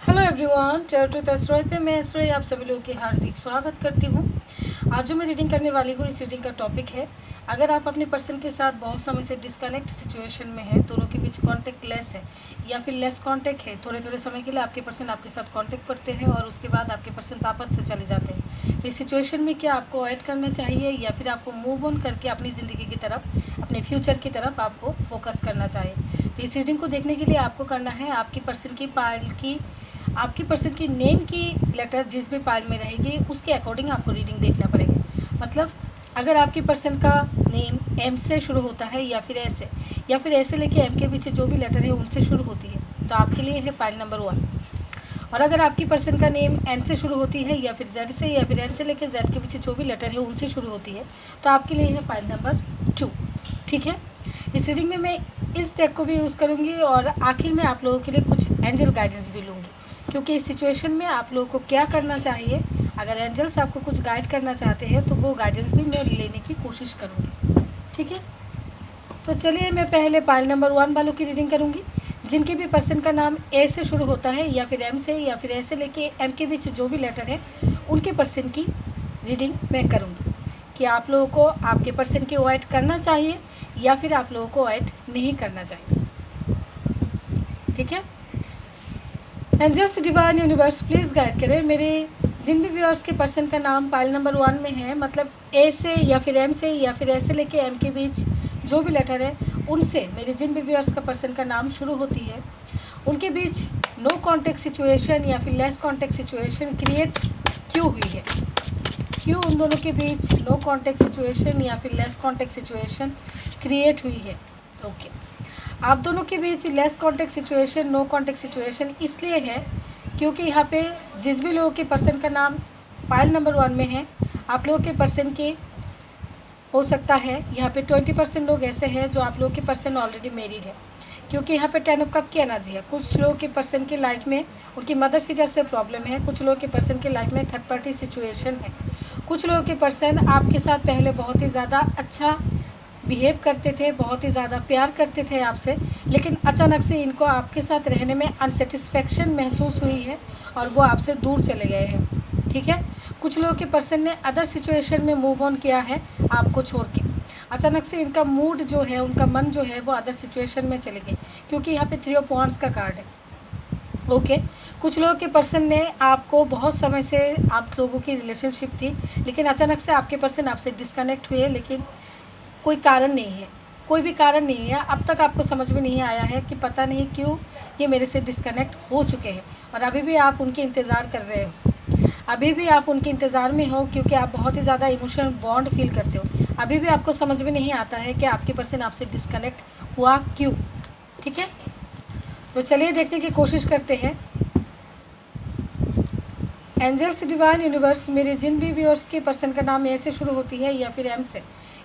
Hello everyone, tier to एस्ट्रॉय पे मैं एस्ट्रॉय आप सभी लोगों की हार्दिक स्वागत करती हूँ। आज जो मैं रीडिंग करने वाली हूँ, इस रीडिंग का टॉपिक है, अगर आप अपने पर्सन के साथ बहुत समय से डिस्कनेक्ट सिचुएशन में है, दोनों के बीच कांटेक्ट लेस है या फिर लेस कांटेक्ट है, थोड़े थोड़े समय के लिए आपके पर्सन आपके साथ कांटेक्ट करते हैं और उसके बाद आपके पर्सन वापस से चले जाते हैं, तो इस सिचुएशन में क्या आपको अवॉइड करना चाहिए या फिर आपको मूव ऑन करके अपनी ज़िंदगी की तरफ, अपने फ्यूचर की तरफ आपको फोकस करना चाहिए। तो इस रीडिंग को देखने के लिए आपको करना है, आपकी पर्सन की नेम की लेटर जिस भी पाइल में रहेगी उसके अकॉर्डिंग आपको रीडिंग देखना पड़ेगा। मतलब अगर आपकी पर्सन का नेम एम से शुरू होता है या फिर ऐसे लेके एम के पीछे जो भी लेटर है उनसे शुरू होती है, तो आपके लिए है पाइल नंबर 1। और अगर आपकी पर्सन का नेम एन से शुरू होती है या फिर जेड से या फिर एन से लेकर जेड के पीछे जो भी लेटर है उनसे शुरू होती है, तो आपके लिए है पाइल नंबर 2। ठीक है, इस रीडिंग में मैं इस डेक को भी यूज़ करूँगी और आखिर में आप लोगों के लिए कुछ एंजल गाइडेंस भी लूँगी, क्योंकि इस सिचुएशन में आप लोगों को क्या करना चाहिए। अगर एंजल्स आपको कुछ गाइड करना चाहते हैं तो वो गाइडेंस भी मैं लेने की कोशिश करूँगी। ठीक है, तो चलिए मैं पहले पाइल नंबर 1 वालों की रीडिंग करूँगी, जिनके भी पर्सन का नाम ए से शुरू होता है या फिर एम से या फिर ऐसे लेके एम के बीच जो भी लेटर है उनके पर्सन की रीडिंग मैं करूँगी कि आप लोगों को आपके पर्सन की अवॉइड करना चाहिए या फिर आप लोगों को अवॉइड नहीं करना चाहिए। ठीक है, angels divine universe please guide करें मेरे जिन भी व्यूअर्स के पर्सन का नाम पाइल नंबर 1 में है, मतलब ए से या फिर एम से या फिर ऐसे लेके एम के बीच जो भी लेटर है उनसे मेरे जिन भी व्यूअर्स का पर्सन का नाम शुरू होती है, उनके बीच नो कॉन्टेक्ट सिचुएशन या फिर लेस कॉन्टेक्ट सिचुएशन क्रिएट क्यों हुई है, क्यों उन दोनों के बीच नो कॉन्टेक्ट सिचुएशन या फिर लेस कॉन्टेक्ट सिचुएशन क्रिएट हुई है। ओके, आप दोनों के बीच less contact situation, no contact situation इसलिए है क्योंकि यहाँ पे जिस भी लोगों के पर्सन का नाम पाइल नंबर 1 में है, आप लोगों के पर्सन के हो सकता है यहाँ पे 20% लोग ऐसे हैं जो आप लोगों के पर्सन ऑलरेडी मैरिड है, क्योंकि यहाँ पे 10 ऑफ कप की एनर्जी है। कुछ लोगों के पर्सन की लाइफ में उनकी मदर फिगर से प्रॉब्लम है, कुछ लोगों के पर्सन की लाइफ में थर्ड पार्टी सिचुएशन है, कुछ लोगों के पर्सन आपके साथ पहले बहुत ही ज़्यादा अच्छा बिहेव करते थे, बहुत ही ज़्यादा प्यार करते थे आपसे, लेकिन अचानक से इनको आपके साथ रहने में अनसेटिस्फैक्शन महसूस हुई है और वो आपसे दूर चले गए हैं। ठीक है, कुछ लोगों के पर्सन ने अदर सिचुएशन में मूव ऑन किया है आपको छोड़ के, अचानक से इनका मूड जो है, उनका मन जो है वो अदर सिचुएशन में चले गए, क्योंकि यहाँ पे 3 ऑफ वांड्स का कार्ड है। ओके, कुछ लोगों के पर्सन ने आपको बहुत समय से आप लोगों की रिलेशनशिप थी, लेकिन अचानक से आपके पर्सन आपसे डिस्कनेक्ट हुए, लेकिन कोई कारण नहीं है, कोई भी कारण नहीं है, अब तक आपको समझ में नहीं आया है कि पता नहीं क्यों ये मेरे से डिस्कनेक्ट हो चुके हैं और अभी भी आप उनके इंतज़ार कर रहे हो, अभी भी आप उनके इंतज़ार में हो, क्योंकि आप बहुत ही ज़्यादा इमोशनल बॉन्ड फील करते हो। अभी भी आपको समझ में नहीं आता है कि आपके पर्सन आपसे डिस्कनेक्ट हुआ क्यों। ठीक है, तो चलिए देखने की कोशिश करते हैं। एंजल्स डिवाइन यूनिवर्स मेरे जिन भी व्यूअर्स के पर्सन का नाम ए से शुरू होती है या फिर एम से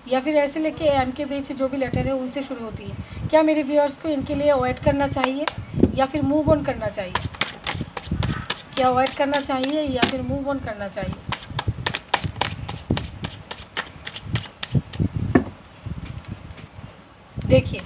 या फिर ऐसे लेके एम के बीच जो भी लेटर है उनसे शुरू होती है, क्या मेरे व्यूअर्स को इनके लिए अवॉइड करना चाहिए या फिर मूव ऑन करना चाहिए, क्या अवॉइड करना चाहिए या फिर मूव ऑन करना चाहिए। देखिए,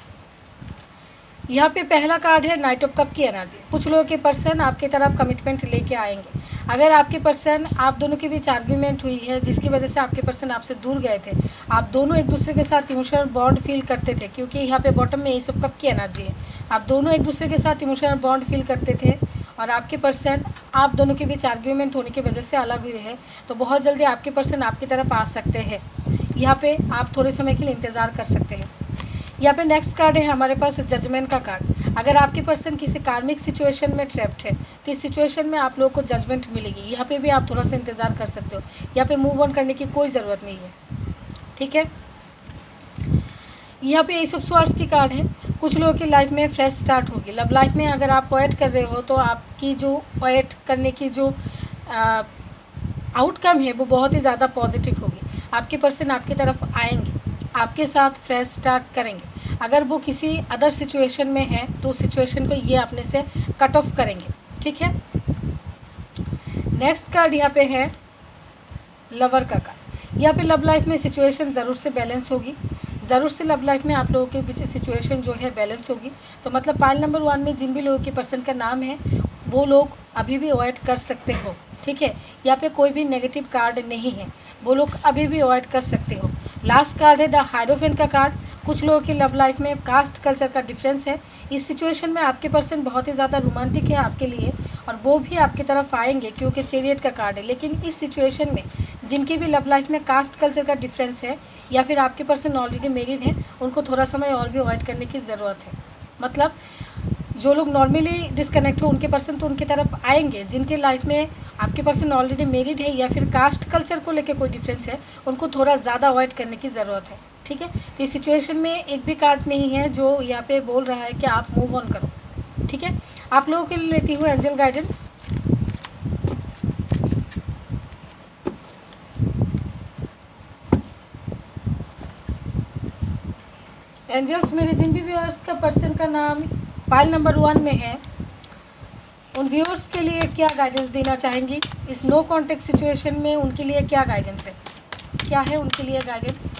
यहाँ पे पहला कार्ड है नाइट ऑफ कप की एनर्जी। कुछ लोगों के पर्सन आपकी तरफ कमिटमेंट लेके आएंगे। अगर आपके पर्सन, आप दोनों के बीच आर्ग्यूमेंट हुई है जिसकी वजह से आपके पर्सन आपसे दूर गए थे, आप दोनों एक दूसरे के साथ इमोशनल बॉन्ड फील करते थे, क्योंकि यहाँ पे बॉटम में एस ऑफ कप की एनर्जी है, आप दोनों एक दूसरे के साथ इमोशनल बॉन्ड फील करते थे और आपके पर्सन, आप दोनों के बीच आर्ग्यूमेंट होने की वजह से अलग हुए हैं, तो बहुत जल्दी आपके पर्सन आपकी तरफ आ सकते हैं। यहाँ पे आप थोड़े समय के लिए इंतज़ार कर सकते हैं। यहाँ पे नेक्स्ट कार्ड है हमारे पास जजमेंट का कार्ड। अगर आपके पर्सन किसी कार्मिक सिचुएशन में ट्रैप्ड है तो इस सिचुएशन में आप लोगों को जजमेंट मिलेगी, यहाँ पे भी आप थोड़ा सा इंतज़ार कर सकते हो, यहाँ पे मूव ऑन करने की कोई ज़रूरत नहीं है। ठीक है, यहाँ पे एस ऑफ स्वॉर्ड्स की कार्ड है। कुछ लोगों की लाइफ में फ्रेश स्टार्ट होगी। लव लाइफ में अगर आप अवॉइड कर रहे हो तो आपकी जो अवॉइड करने की जो आउटकम है वो बहुत ही ज़्यादा पॉजिटिव होगी। आपके पर्सन आपकी तरफ आएंगे, आपके साथ फ्रेश स्टार्ट करेंगे। अगर वो किसी अदर सिचुएशन में है तो सिचुएशन को ये अपने से कट ऑफ करेंगे। ठीक है, नेक्स्ट कार्ड यहाँ पे है लवर का कार्ड। यहाँ पे लव लाइफ में सिचुएशन ज़रूर से बैलेंस होगी, ज़रूर से लव लाइफ में आप लोगों के बीच सिचुएशन जो है बैलेंस होगी। तो मतलब पाइल नंबर 1 में जिन भी लोगों के पर्सन का नाम है वो लोग अभी भी अवॉइड कर सकते हो, ठीक है। यहाँ पे कोई भी नेगेटिव कार्ड नहीं है, वो लोग अभी भी अवॉइड कर सकते हो। लास्ट कार्ड है द हायरोफेंट का कार्ड। कुछ लोगों की लव लाइफ में कास्ट कल्चर का डिफरेंस है। इस सिचुएशन में आपके पर्सन बहुत ही ज़्यादा रोमांटिक है आपके लिए, और वो भी आपकी तरफ आएंगे क्योंकि चैरियट का कार्ड है। लेकिन इस सिचुएशन में जिनकी भी लव लाइफ में कास्ट कल्चर का डिफरेंस है या फिर आपके पर्सन ऑलरेडी मैरिड हैं, उनको थोड़ा समय और भी अवॉइड करने की ज़रूरत है। मतलब जो लोग नॉर्मली डिस्कनेक्ट हो उनके पर्सन तो उनकी तरफ आएंगे, जिनके लाइफ में आपके पर्सन ऑलरेडी मैरिड है या फिर कास्ट कल्चर को लेकर कोई डिफरेंस है, उनको थोड़ा ज़्यादा अवॉइड करने की ज़रूरत है, ठीक है। तो इस सिचुएशन में एक भी कार्ड नहीं है जो यहाँ पे बोल रहा है कि आप मूव ऑन करो, ठीक है। आप लोगों के लिए लेती हूँ एंजल गाइडेंस। एंजल्स, मेरे जिन भी व्यूअर्स का पर्सन का नाम पाइल नंबर 1 में है, उन व्यूअर्स के लिए क्या गाइडेंस देना चाहेंगी इस नो कॉन्टेक्ट सिचुएशन में? उनके लिए क्या गाइडेंस है, क्या है उनके लिए गाइडेंस?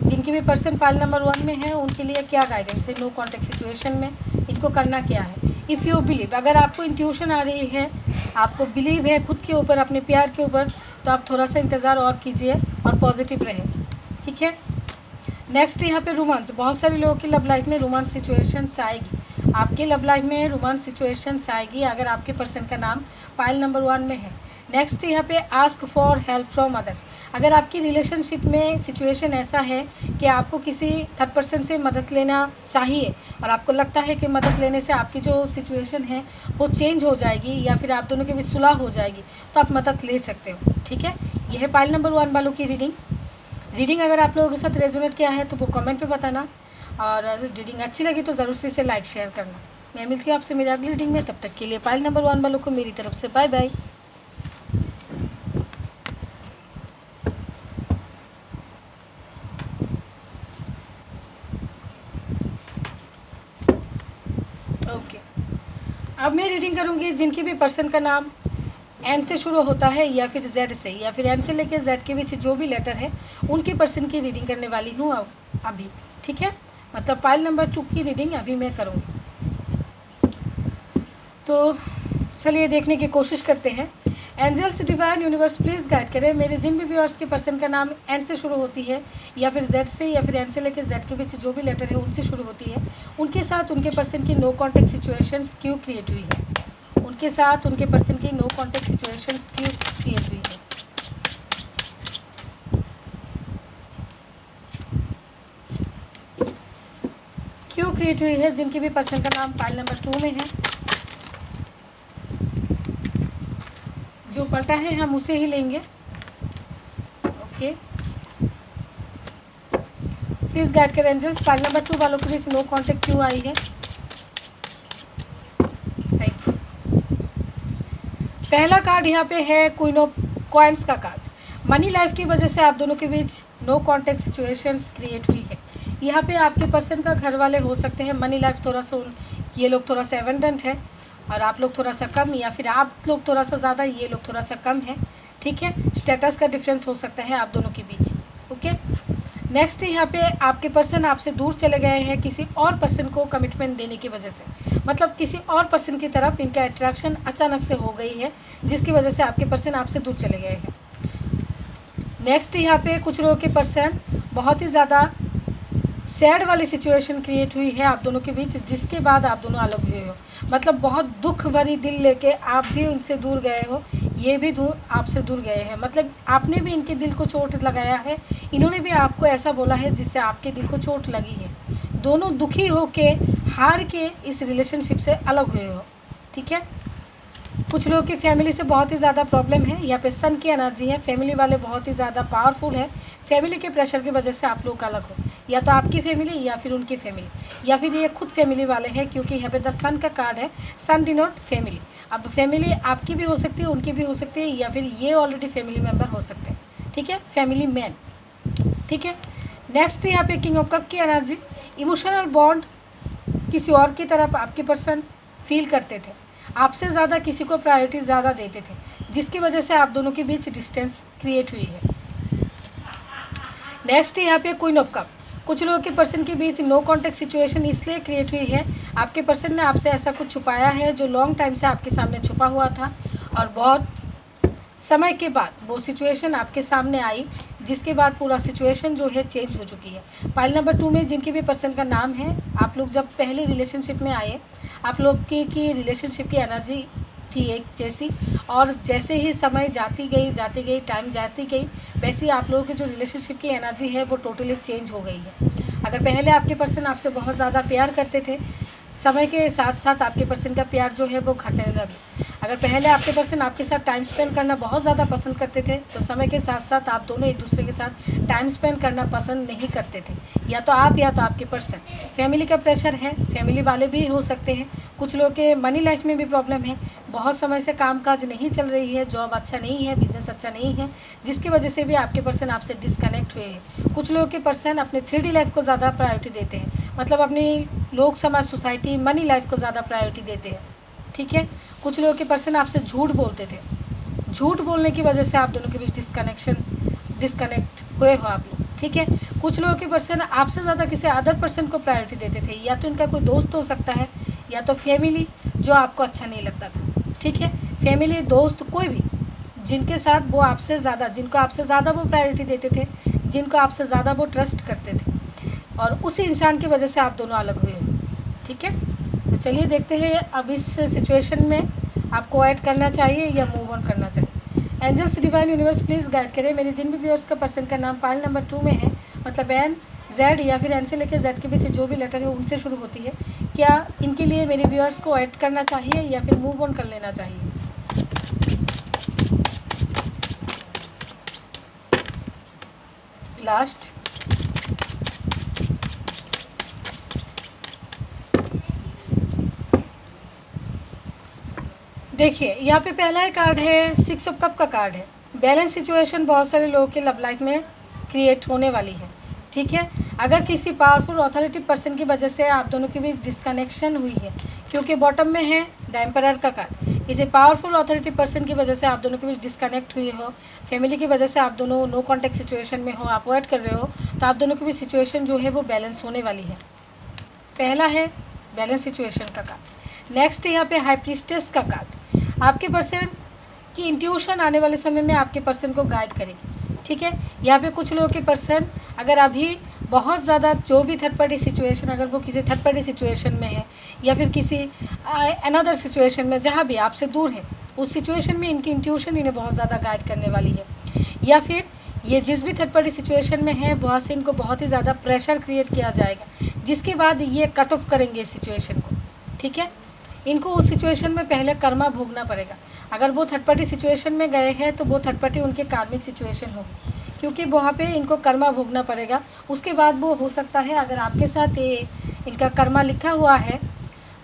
जिनके भी पर्सन पाइल नंबर 1 में है उनके लिए क्या गाइडेंस है नो कॉन्टेक्ट सिचुएशन में? इनको करना क्या है? इफ़ यू बिलीव, अगर आपको इंट्यूशन आ रही है, आपको बिलीव है खुद के ऊपर, अपने प्यार के ऊपर, तो आप थोड़ा सा इंतज़ार और कीजिए और पॉजिटिव रहें, ठीक है। नेक्स्ट यहाँ पे रोमांस। बहुत सारे लोगों की लव लाइफ में रोमांस सिचुएशंस आएगी, आपके लव लाइफ में रोमांस सिचुएशंस आएगी अगर आपके पर्सन का नाम पाइल नंबर 1 में है। नेक्स्ट यहाँ पे ask for help from others. अगर आपकी रिलेशनशिप में सिचुएशन ऐसा है कि आपको किसी थर्ड पर्सन से मदद लेना चाहिए और आपको लगता है कि मदद लेने से आपकी जो सिचुएशन है वो चेंज हो जाएगी या फिर आप दोनों के बीच सुलह हो जाएगी, तो आप मदद ले सकते हो, ठीक है। यह है पाइल नंबर 1 वालों की रीडिंग अगर आप लोगों के साथ रेजोनेट किया है तो वो कमेंट पे बताना, और रीडिंग अच्छी लगी तो ज़रूर से इसे लाइक शेयर करना। मैं मिलती हूँ आपसे मेरी अगली रीडिंग में, तब तक के लिए पाइल नंबर 1 वालों को मेरी तरफ से बाय बाय। ओके, अब मैं रीडिंग करूँगी जिनकी भी पर्सन का नाम एन से शुरू होता है या फिर जेड से, या फिर एन से लेके जेड के बीच जो भी लेटर है उनके पर्सन की रीडिंग करने वाली हूँ अभी, ठीक है। मतलब पाइल नंबर 2 की रीडिंग अभी मैं करूँगी। तो चलिए देखने की कोशिश करते हैं। Angels, divine universe please guide करें मेरे जिन भी व्यूअर्स के पर्सन का नाम एन से शुरू होती है या फिर जेड से, या फिर एन से लेकर जेड के बीच जो भी लेटर है उनसे शुरू होती है, उनके साथ उनके पर्सन की नो कॉन्टेक्ट सिचुएशंस क्यों क्रिएट हुई है? उनके साथ उनके पर्सन की नो कॉन्टेक्ट सिचुएशंस क्यों क्रिएट हुई है? क्यों क्रिएट हुई है जिनकी भी पर्सन का नाम पाइल नंबर 2 में है? जो पलटा है हम उसे ही लेंगे। ओके, प्लीज़ गाइड करें एंजल्स, पाइल नंबर 2 वालों के बीच नो कॉन्टेक्ट क्यों आई है? Thank you. पहला कार्ड यहाँ पे है क्वीन ऑफ कॉइन्स का कार्ड। मनी लाइफ की वजह से आप दोनों के बीच नो कॉन्टेक्ट सिचुएशंस क्रिएट हुई है। यहाँ पे आपके पर्सन का घर वाले हो सकते हैं, मनी लाइफ थोड़ा सा ये लोग थोड़ा सा एवेंडेंट है और आप लोग थोड़ा सा कम, या फिर आप लोग थोड़ा सा ज़्यादा, ये लोग थोड़ा सा कम है, ठीक है। स्टेटस का डिफरेंस हो सकता है आप दोनों के बीच, ओके। नेक्स्ट यहाँ पे आपके पर्सन आपसे दूर चले गए हैं किसी और पर्सन को कमिटमेंट देने की वजह से, मतलब किसी और पर्सन की तरफ इनका अट्रैक्शन अचानक से हो गई है जिसकी वजह से आपके पर्सन आपसे दूर चले गए हैं। नेक्स्ट यहाँ पे कुछ लोगों के पर्सन बहुत ही ज़्यादा सैड वाली सिचुएशन क्रिएट हुई है आप दोनों के बीच, जिसके बाद आप दोनों अलग हुए हो। मतलब बहुत दुख भरी दिल लेके आप भी उनसे दूर गए हो, ये भी दूर आपसे दूर गए हैं। मतलब आपने भी इनके दिल को चोट लगाया है, इन्होंने भी आपको ऐसा बोला है जिससे आपके दिल को चोट लगी है। दोनों दुखी हो के हार के इस रिलेशनशिप से अलग हुए हो, ठीक है। कुछ लोगों की फैमिली से बहुत ही ज़्यादा प्रॉब्लम है। यहाँ पे सन की एनर्जी है, फैमिली वाले बहुत ही ज़्यादा पावरफुल है। फैमिली के प्रेशर की वजह से आप लोग अलग हो, या तो आपकी फैमिली या फिर उनकी फैमिली, या फिर ये खुद फैमिली वाले हैं, क्योंकि यहाँ पे द सन का कार्ड है। सन डिनोट फैमिली। अब फैमिली आपकी भी हो सकती है, उनकी भी हो सकती है, या फिर ये ऑलरेडी फैमिली मेम्बर हो सकते हैं, ठीक है, फैमिली मैन, ठीक है। नेक्स्ट यहाँ पे किंग ऑफ कप की एनर्जी। इमोशनल बॉन्ड किसी और की तरफ आपके पर्सन फील करते थे, आपसे ज़्यादा किसी को प्रायोरिटी ज़्यादा देते थे, जिसकी वजह से आप दोनों के बीच डिस्टेंस क्रिएट हुई है। नेक्स्ट यहाँ पे क्वीन ऑफ कप। कुछ लोगों के पर्सन के बीच नो कॉन्टैक्ट सिचुएशन इसलिए क्रिएट हुई है, आपके पर्सन ने आपसे ऐसा कुछ छुपाया है जो लॉन्ग टाइम से आपके सामने छुपा हुआ था, और बहुत समय के बाद वो सिचुएशन आपके सामने आई, जिसके बाद पूरा सिचुएशन जो है चेंज हो चुकी है। पाइल नंबर 2 में जिनके भी पर्सन का नाम है, आप लोग जब पहले रिलेशनशिप में आए, आप लोग की रिलेशनशिप की एनर्जी थी एक जैसी, और जैसे ही समय जाती गई टाइम जाती गई, वैसे ही आप लोगों की जो रिलेशनशिप की एनर्जी है वो टोटली चेंज हो गई है। अगर पहले आपके पर्सन आपसे बहुत ज़्यादा प्यार करते थे, समय के साथ साथ आपके पर्सन का प्यार जो है वो घटने लगा। अगर पहले आपके पर्सन आपके साथ टाइम स्पेंड करना बहुत ज़्यादा पसंद करते थे, तो समय के साथ साथ आप दोनों एक दूसरे के साथ टाइम स्पेंड करना पसंद नहीं करते थे, या तो आप या तो आपके पर्सन। फैमिली का प्रेशर है, फैमिली वाले भी हो सकते हैं। कुछ लोग के मनी लाइफ में भी प्रॉब्लम है, बहुत समय से कामकाज नहीं चल रही है, जॉब अच्छा नहीं है, बिजनेस अच्छा नहीं है, जिसकी वजह से भी आपके पर्सन आपसे डिस्कनेक्ट हुए हैं। कुछ लोगों के पर्सन अपने 3D लाइफ को ज़्यादा प्रायोरिटी देते हैं, मतलब अपनी लोक समाज, सोसाइटी, मनी लाइफ को ज़्यादा प्रायोरिटी देते हैं। ठीक है। कुछ लोगों के पर्सन आपसे झूठ बोलते थे, झूठ बोलने की वजह से आप दोनों के बीच डिस्कनेक्ट हुए हो आप लोग। ठीक है। कुछ लोगों के पर्सन आपसे ज़्यादा किसी अदर पर्सन को प्रायोरिटी देते थे, या तो इनका कोई दोस्त हो सकता है, या तो फैमिली जो आपको अच्छा नहीं लगता था। ठीक है। फैमिली, दोस्त, कोई भी जिनके साथ वो आपसे ज़्यादा, जिनको आपसे ज़्यादा वो प्रायोरिटी देते थे, जिनको आपसे ज़्यादा वो ट्रस्ट करते थे, और उसी इंसान की वजह से आप दोनों अलग हुए हो। ठीक है। तो चलिए देखते हैं अब इस सिचुएशन में आपको ऐड करना चाहिए या मूव ऑन करना चाहिए। Angels, divine universe please guide करें मेरे जिन भी व्यूअर्स का पर्सन का नाम पाइल नंबर 2 में है, मतलब एन, जेड या फिर एन से लेकर जेड के बीच जो भी लेटर है उनसे शुरू होती है, क्या इनके लिए मेरे व्यूअर्स को ऐड करना चाहिए या फिर मूव ऑन कर लेना चाहिए। लास्ट देखिए, यहाँ पे पहला कार्ड है 6 ऑफ कप का कार्ड है। बैलेंस सिचुएशन बहुत सारे लोगों के लव लाइफ में क्रिएट होने वाली है। ठीक है। अगर किसी पावरफुल अथॉरिटी पर्सन की वजह से आप दोनों के बीच डिस्कनेक्शन हुई है, क्योंकि बॉटम में है द एम्परर का कार्ड, किसी पावरफुल अथॉरिटी पर्सन की वजह से आप दोनों के बीच डिस्कनेक्ट हुई हो, फैमिली की वजह से आप दोनों नो कॉन्टैक्ट सिचुएशन में हो, आप अवॉइड कर रहे हो, तो आप दोनों के बीच सिचुएशन जो है वो बैलेंस होने वाली है। पहला है बैलेंस सिचुएशन का कार्ड। नेक्स्ट यहाँ पे हाई प्रीस्टेस का कार्ड। आपके पर्सन की इंट्यूशन आने वाले समय में आपके पर्सन को गाइड करेगी। ठीक है। यहाँ पे कुछ लोगों के पर्सन अगर अभी बहुत ज़्यादा जो भी थर्ड पार्टी सिचुएशन, अगर वो किसी थर्ड पार्टी सिचुएशन में है या फिर किसी अनदर सिचुएशन में जहाँ भी आपसे दूर है, उस सिचुएशन में इनकी इंट्यूशन इन्हें बहुत ज़्यादा गाइड करने वाली है, या फिर ये जिस भी थर्ड पार्टी सिचुएशन में है वहाँ से इनको बहुत ही ज़्यादा प्रेशर क्रिएट किया जाएगा, जिसके बाद ये कट ऑफ करेंगे सिचुएशन को। ठीक है। इनको उस सिचुएशन में पहले कर्मा भोगना पड़ेगा। अगर वो थर्ड पार्टी सिचुएशन में गए हैं तो वो थर्ड पार्टी उनके कार्मिक सिचुएशन होगी, क्योंकि वहाँ पे इनको कर्मा भोगना पड़ेगा। उसके बाद वो हो सकता है, अगर आपके साथ इनका कर्मा लिखा हुआ है,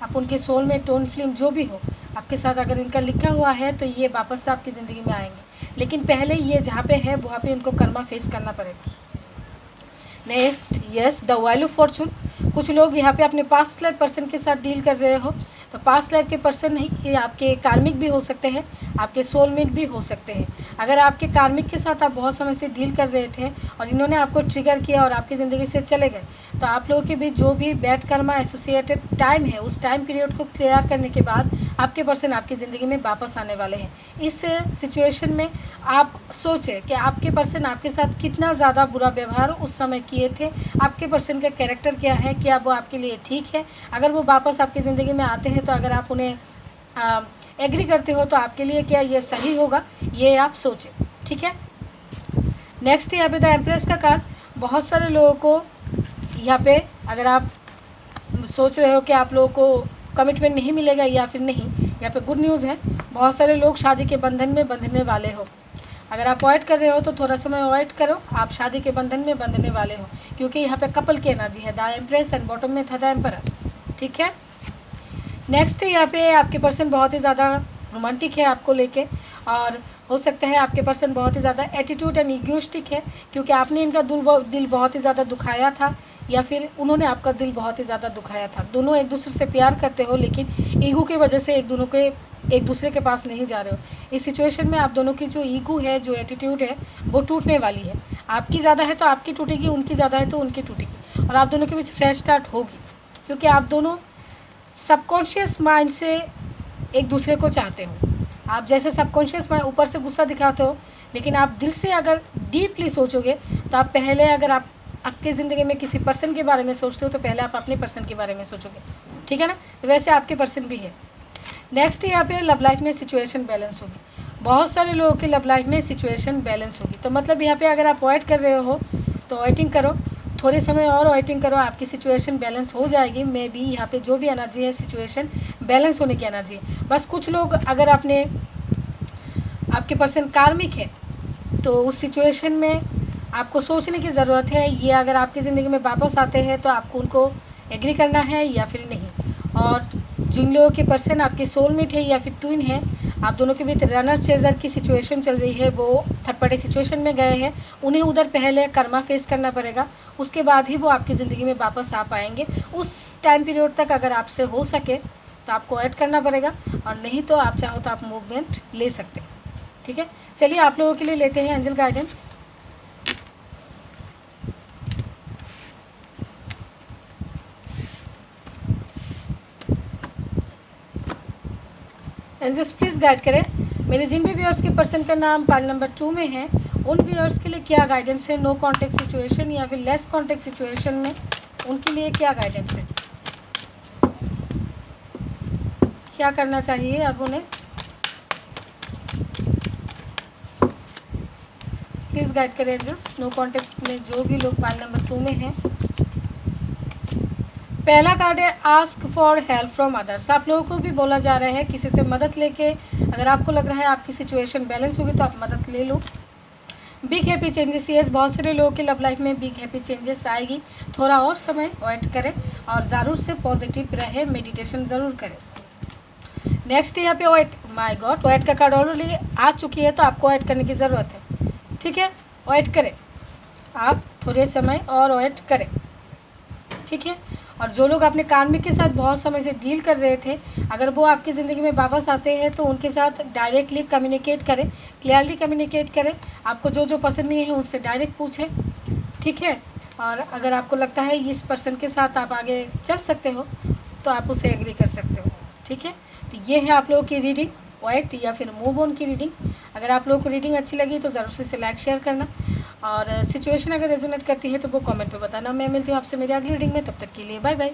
आप उनके सोल में टोन फिल्म जो भी हो आपके साथ अगर इनका लिखा हुआ है, तो ये वापस से आपकी ज़िंदगी में आएंगे, लेकिन पहले ये जहाँ पे है वहाँ पे इनको कर्मा फेस करना पड़ेगा। Next, yes, the wheel of Fortune. कुछ लोग यहाँ पे अपने पास्ट लाइफ पर्सन के साथ डील कर रहे हो, तो पास्ट लाइफ के पर्सन नहीं, ये आपके कार्मिक भी हो सकते हैं, आपके सोलमेट भी हो सकते हैं। अगर आपके कार्मिक के साथ आप बहुत समय से डील कर रहे थे और इन्होंने आपको ट्रिगर किया और आपकी ज़िंदगी से चले गए, तो आप लोगों के बीच जो भी बैड कर्मा एसोसिएटेड टाइम है, उस टाइम पीरियड को क्लियर करने के बाद आपके पर्सन आपकी ज़िंदगी में वापस आने वाले हैं। इस सिचुएशन में आप सोचें कि आपके पर्सन आपके साथ कितना ज़्यादा बुरा व्यवहार उस समय किए थे, आपके पर्सन का कैरेक्टर क्या है, क्या वो आपके लिए ठीक है। अगर वो वापस आपकी ज़िंदगी में आते हैं तो अगर आप उन्हें एग्री करते हो तो आपके लिए क्या ये सही होगा, ये आप सोचें। ठीक है। नेक्स्ट यहाँ पे द एम्प्रेस का कार्ड। बहुत सारे लोगों को यहाँ पे अगर आप सोच रहे हो कि आप लोगों को कमिटमेंट नहीं मिलेगा या फिर नहीं, यहाँ पे गुड न्यूज़ है, बहुत सारे लोग शादी के बंधन में बंधने वाले हो। अगर आप अवॉइड कर रहे हो तो थोड़ा समय अवॉइड करो, आप शादी के बंधन में बंधने वाले हो, क्योंकि यहाँ पे कपल की एनर्जी है, द एम्प्रेस एंड बॉटम में था द एम्परर। ठीक है। नेक्स्ट यहाँ पे आपके पर्सन बहुत ही ज़्यादा रोमांटिक है आपको लेके, और हो सकता है आपके पर्सन बहुत ही ज़्यादा एटीट्यूड एंड इगोइस्टिक है, क्योंकि आपने इनका दिल बहुत ही ज़्यादा दुखाया था या फिर उन्होंने आपका दिल बहुत ही ज़्यादा दुखाया था। दोनों एक दूसरे से प्यार करते हो, लेकिन ईगो की वजह से एक दूसरे के पास नहीं जा रहे हो। इस सिचुएशन में आप दोनों की जो ईगो है, जो एटीट्यूड है, वो टूटने वाली है। आपकी ज़्यादा है तो आपकी टूटेगी, उनकी ज़्यादा है तो उनकी टूटेगी। और आप दोनों के बीच फ्रेश स्टार्ट होगी, क्योंकि आप दोनों सबकॉन्शियस माइंड से एक दूसरे को चाहते हो। आप जैसे सबकॉन्शियस माइंड ऊपर से गुस्सा दिखाते हो, लेकिन आप दिल से अगर डीपली सोचोगे तो आप पहले, अगर आप आपकी ज़िंदगी में किसी पर्सन के बारे में सोचते हो तो पहले आप अपने पर्सन के बारे में सोचोगे, ठीक है ना। तो वैसे आपके पर्सन भी है। नेक्स्ट यहाँ पे लव लाइफ में सिचुएशन बैलेंस होगी। बहुत सारे लोगों की लव लाइफ में सिचुएशन बैलेंस होगी। तो मतलब यहाँ पे अगर आप अवॉइड कर रहे हो तो वेटिंग करो, थोड़े समय और वेटिंग करो, आपकी सिचुएशन बैलेंस हो जाएगी। मे बी यहाँ पे जो भी एनर्जी है सिचुएशन बैलेंस होने की एनर्जी है। बस कुछ लोग, अगर आपके पर्सन कार्मिक है तो उस सिचुएशन में आपको सोचने की ज़रूरत है। ये अगर आपकी ज़िंदगी में वापस आते हैं तो आपको उनको एग्री करना है या फिर नहीं। और जिन लोगों के पर्सन आपके सोलमेट है या फिर ट्विन है, आप दोनों के बीच रनर चेजर की सिचुएशन चल रही है, वो थर्ड पार्टी सिचुएशन में गए हैं, उन्हें उधर पहले कर्मा फेस करना पड़ेगा, उसके बाद ही वो आपकी ज़िंदगी में वापस आ पाएंगे। उस टाइम पीरियड तक अगर आपसे हो सके तो आपको ऐड करना पड़ेगा, और नहीं तो आप चाहो तो आप मूवमेंट ले सकते हैं, ठीक है। चलिए आप लोगों के लिए लेते हैं angel guidance. Angels please guide करें मेरे जिन भी व्यूअर्स के पर्सन का नाम पाइल नंबर 2 में है, उन व्यूअर्स के लिए क्या गाइडेंस है। नो कॉन्टेक्ट सिचुएशन या फिर लेस कॉन्टेक्ट सिचुएशन में उनके लिए क्या गाइडेंस है, क्या करना चाहिए अब उन्हें। प्लीज़ गाइड करें एंजल्स। नो कॉन्टेक्ट में जो भी लोग पाइल नंबर 2 में हैं। पहला कार्ड है ask for help from others. आप लोगों को भी बोला जा रहा है किसी से मदद लेके, अगर आपको लग रहा है आपकी सिचुएशन बैलेंस होगी तो आप मदद ले लो। बिग हैप्पी चेंजेस, यस, बहुत सारे लोगों की लव लाइफ में बिग हैप्पी चेंजेस आएगी। थोड़ा और समय वेट करें और ज़रूर से पॉजिटिव रहे, मेडिटेशन ज़रूर करें। नेक्स्ट यहाँ पे वेट, माय गॉड, वेट का कार्ड ऑलरेडी आ चुकी है तो आपको वेट करने की ज़रूरत है, ठीक है। वेट करें, आप थोड़े समय और वेट करें, ठीक है। और जो लोग अपने कार्मिक के साथ बहुत समय से डील कर रहे थे, अगर वो आपकी ज़िंदगी में वापस आते हैं तो उनके साथ डायरेक्टली कम्युनिकेट करें, क्लियरली कम्युनिकेट करें। आपको जो जो पसंद नहीं है उनसे डायरेक्ट पूछें, ठीक है। और अगर आपको लगता है इस पर्सन के साथ आप आगे चल सकते हो तो आप उसे एग्री कर सकते हो, ठीक है। तो ये है आप लोगों की रीडिंग, वेट या फिर मूव ऑन की रीडिंग। अगर आप लोगों को रीडिंग अच्छी लगी तो ज़रूर से इसे लाइक शेयर करना, और सिचुएशन अगर रेजोनेट करती है तो वो कमेंट पे बताना। मैं मिलती हूँ आपसे मेरी अगली रीडिंग में, तब तक के लिए बाय बाय।